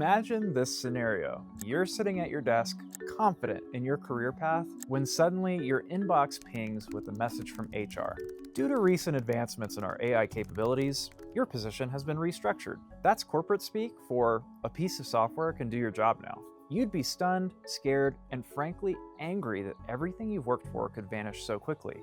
Imagine this scenario. You're sitting at your desk, confident in your career path, when suddenly your inbox pings with a message from HR. Due to recent advancements in our AI capabilities, your position has been restructured. That's corporate speak for a piece of software can do your job now. You'd be stunned, scared, and frankly angry that everything you've worked for could vanish so quickly.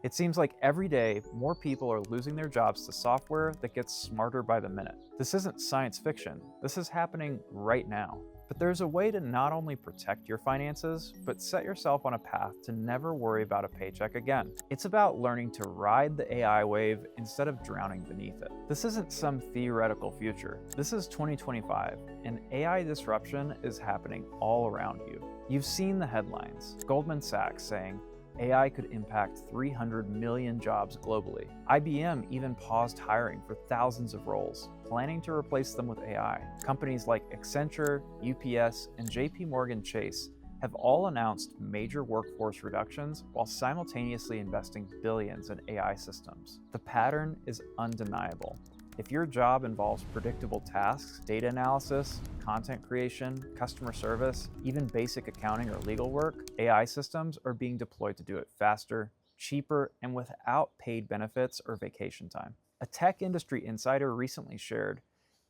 It seems like every day, more people are losing their jobs to software that gets smarter by the minute. This isn't science fiction. This is happening right now. But there's a way to not only protect your finances, but set yourself on a path to never worry about a paycheck again. It's about learning to ride the AI wave instead of drowning beneath it. This isn't some theoretical future. This is 2025, and AI disruption is happening all around you. You've seen the headlines. Goldman Sachs saying, AI could impact 300 million jobs globally. IBM even paused hiring for thousands of roles, planning to replace them with AI. Companies like Accenture, UPS, and JP Morgan Chase have all announced major workforce reductions while simultaneously investing billions in AI systems. The pattern is undeniable. If your job involves predictable tasks, data analysis, content creation, customer service, even basic accounting or legal work, AI systems are being deployed to do it faster, cheaper, and without paid benefits or vacation time. A tech industry insider recently shared,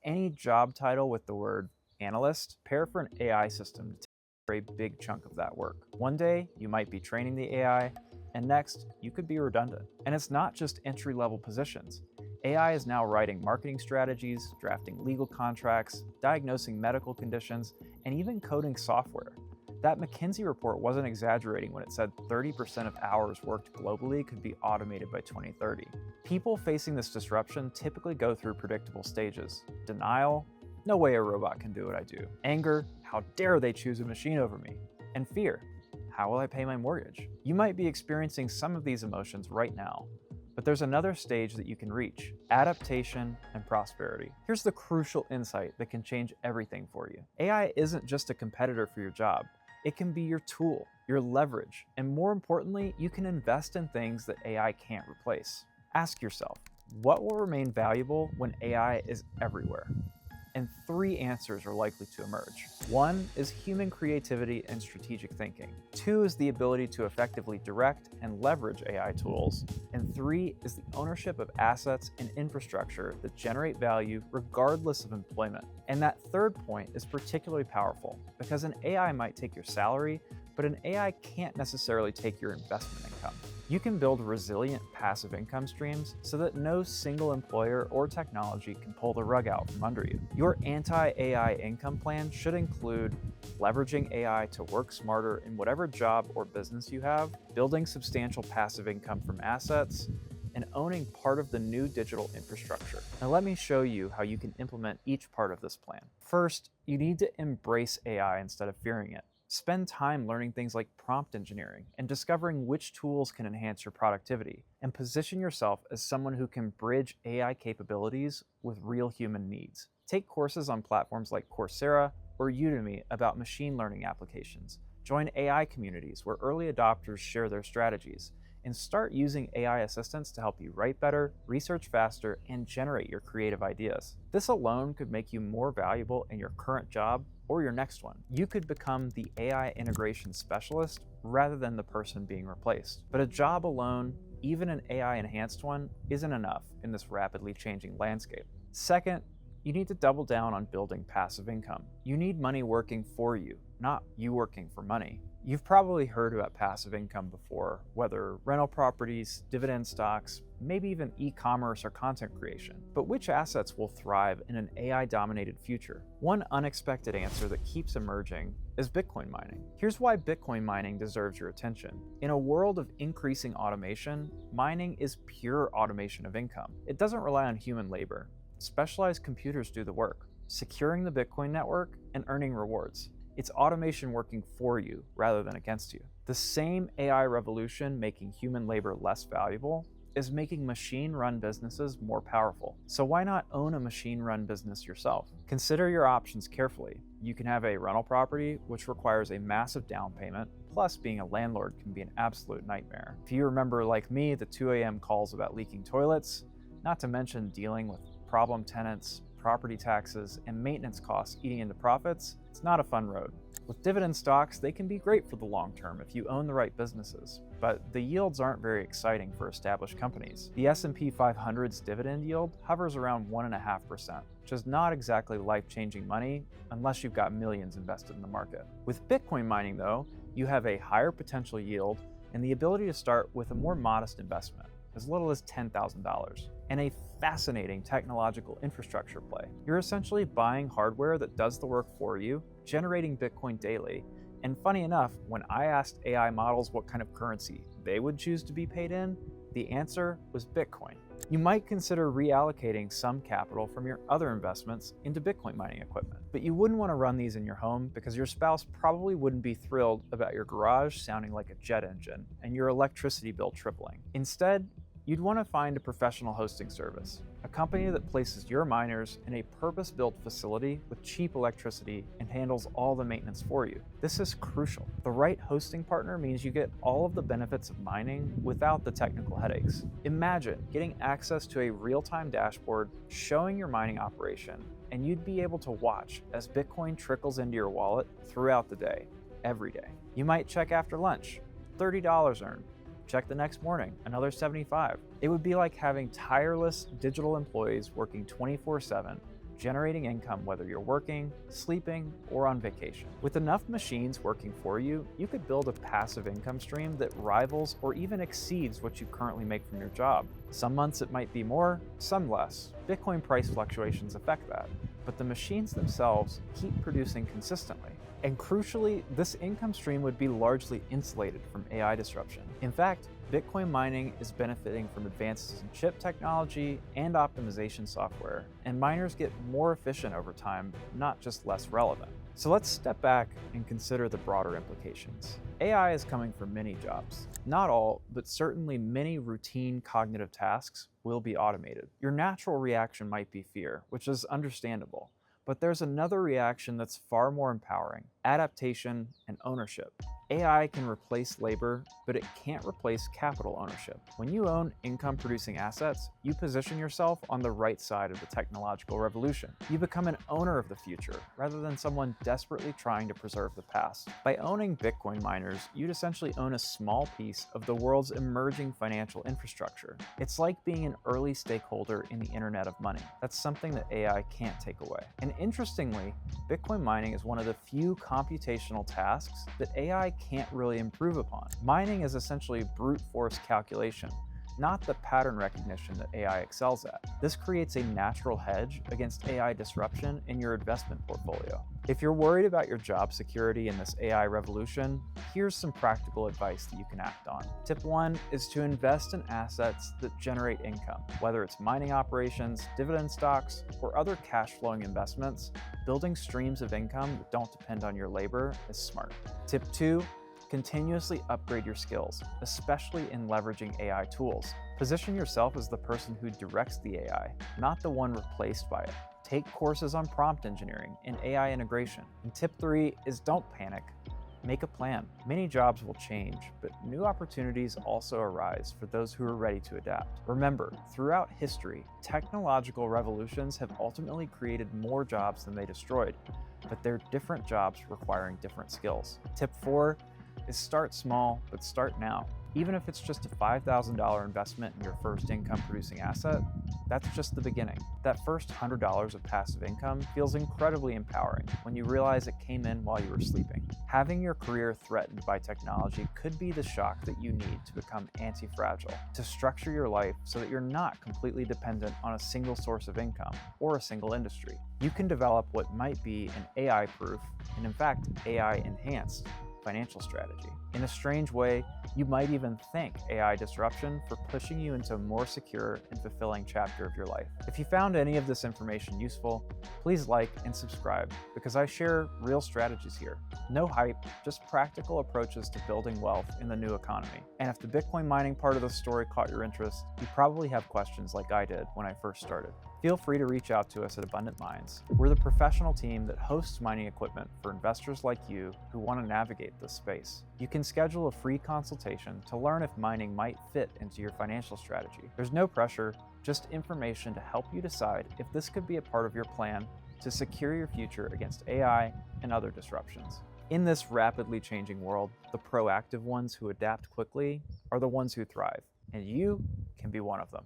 any job title with the word analyst, prepare for an AI system to take a big chunk of that work. One day, you might be training the AI, and next, you could be redundant. And it's not just entry-level positions. AI is now writing marketing strategies, drafting legal contracts, diagnosing medical conditions, and even coding software. That McKinsey report wasn't exaggerating when it said 30% of hours worked globally could be automated by 2030. People facing this disruption typically go through predictable stages. Denial, no way a robot can do what I do. Anger, how dare they choose a machine over me? And fear, how will I pay my mortgage? You might be experiencing some of these emotions right now. But there's another stage that you can reach, adaptation and prosperity. Here's the crucial insight that can change everything for you. AI isn't just a competitor for your job. It can be your tool, your leverage, and more importantly, you can invest in things that AI can't replace. Ask yourself, what will remain valuable when AI is everywhere? And 3 answers are likely to emerge. 1 is human creativity and strategic thinking. 2 is the ability to effectively direct and leverage AI tools. And 3 is the ownership of assets and infrastructure that generate value regardless of employment. And that 3rd point is particularly powerful because an AI might take your salary, but an AI can't necessarily take your investment income. You can build resilient passive income streams so that no single employer or technology can pull the rug out from under you. Your anti-AI income plan should include leveraging AI to work smarter in whatever job or business you have, building substantial passive income from assets, and owning part of the new digital infrastructure. Now let me show you how you can implement each part of this plan. First, you need to embrace AI instead of fearing it. Spend time learning things like prompt engineering and discovering which tools can enhance your productivity, and position yourself as someone who can bridge AI capabilities with real human needs. Take courses on platforms like Coursera or Udemy about machine learning applications. Join AI communities where early adopters share their strategies, and start using AI assistants to help you write better, research faster, and generate your creative ideas. This alone could make you more valuable in your current job or your next one. You could become the AI integration specialist rather than the person being replaced. But a job alone, even an AI-enhanced one, isn't enough in this rapidly changing landscape. Second, you need to double down on building passive income. You need money working for you, not you working for money. You've probably heard about passive income before, whether rental properties, dividend stocks, maybe even e-commerce or content creation. But which assets will thrive in an AI-dominated future? One unexpected answer that keeps emerging is Bitcoin mining. Here's why Bitcoin mining deserves your attention. In a world of increasing automation, mining is pure automation of income. It doesn't rely on human labor. Specialized computers do the work, securing the Bitcoin network and earning rewards. It's automation working for you rather than against you. The same AI revolution making human labor less valuable is making machine-run businesses more powerful. So why not own a machine-run business yourself? Consider your options carefully. You can have a rental property, which requires a massive down payment, plus being a landlord can be an absolute nightmare. If you remember, like me, the 2 a.m. calls about leaking toilets, not to mention dealing with problem tenants, property taxes, and maintenance costs eating into profits, it's not a fun road. With dividend stocks, they can be great for the long term if you own the right businesses, but the yields aren't very exciting for established companies. The S&P 500's dividend yield hovers around 1.5%, which is not exactly life-changing money unless you've got millions invested in the market. With Bitcoin mining, though, you have a higher potential yield and the ability to start with a more modest investment, as little as $10,000, and a fascinating technological infrastructure play. You're essentially buying hardware that does the work for you, generating Bitcoin daily, and funny enough, when I asked AI models what kind of currency they would choose to be paid in, the answer was Bitcoin. You might consider reallocating some capital from your other investments into Bitcoin mining equipment, but you wouldn't want to run these in your home because your spouse probably wouldn't be thrilled about your garage sounding like a jet engine and your electricity bill tripling. Instead, you'd want to find a professional hosting service, a company that places your miners in a purpose-built facility with cheap electricity and handles all the maintenance for you. This is crucial. The right hosting partner means you get all of the benefits of mining without the technical headaches. Imagine getting access to a real-time dashboard showing your mining operation, and you'd be able to watch as Bitcoin trickles into your wallet throughout the day, every day. You might check after lunch, $30 earned. Check the next morning, another $75. It would be like having tireless digital employees working 24/7, generating income whether you're working, sleeping, or on vacation. With enough machines working for you, you could build a passive income stream that rivals or even exceeds what you currently make from your job. Some months it might be more, some less. Bitcoin price fluctuations affect that, but the machines themselves keep producing consistently. And crucially, this income stream would be largely insulated from AI disruption. In fact, Bitcoin mining is benefiting from advances in chip technology and optimization software, and miners get more efficient over time, not just less relevant. So let's step back and consider the broader implications. AI is coming for many jobs. Not all, but certainly many routine cognitive tasks will be automated. Your natural reaction might be fear, which is understandable. But there's another reaction that's far more empowering: adaptation and ownership. AI can replace labor, but it can't replace capital ownership. When you own income-producing assets, you position yourself on the right side of the technological revolution. You become an owner of the future, rather than someone desperately trying to preserve the past. By owning Bitcoin miners, you'd essentially own a small piece of the world's emerging financial infrastructure. It's like being an early stakeholder in the Internet of Money. That's something that AI can't take away. And interestingly, Bitcoin mining is one of the few computational tasks that AI can't really improve upon. Mining is essentially brute force calculation, not the pattern recognition that AI excels at. This creates a natural hedge against AI disruption in your investment portfolio. If you're worried about your job security in this AI revolution, here's some practical advice that you can act on. Tip 1 is to invest in assets that generate income. Whether it's mining operations, dividend stocks, or other cash flowing investments, building streams of income that don't depend on your labor is smart. Tip 2, continuously upgrade your skills, especially in leveraging AI tools. Position yourself as the person who directs the AI, not the one replaced by it. Take courses on prompt engineering and AI integration. And tip 3 is don't panic. Make a plan. Many jobs will change, but new opportunities also arise for those who are ready to adapt. Remember, throughout history, technological revolutions have ultimately created more jobs than they destroyed, but they're different jobs requiring different skills. Tip 4 is start small, but start now. Even if it's just a $5,000 investment in your first income-producing asset, that's just the beginning. That first $100 of passive income feels incredibly empowering when you realize it came in while you were sleeping. Having your career threatened by technology could be the shock that you need to become anti-fragile, to structure your life so that you're not completely dependent on a single source of income or a single industry. You can develop what might be an AI-proof, and in fact, AI-enhanced financial strategy. In a strange way, you might even thank AI disruption for pushing you into a more secure and fulfilling chapter of your life. If you found any of this information useful, please like and subscribe, because I share real strategies here. No hype, just practical approaches to building wealth in the new economy. And if the Bitcoin mining part of the story caught your interest, you probably have questions like I did when I first started. Feel free to reach out to us at Abundant Minds. We're the professional team that hosts mining equipment for investors like you who want to navigate this space. You can schedule a free consultation to learn if mining might fit into your financial strategy. There's no pressure, just information to help you decide if this could be a part of your plan to secure your future against AI and other disruptions. In this rapidly changing world, the proactive ones who adapt quickly are the ones who thrive, and you can be one of them.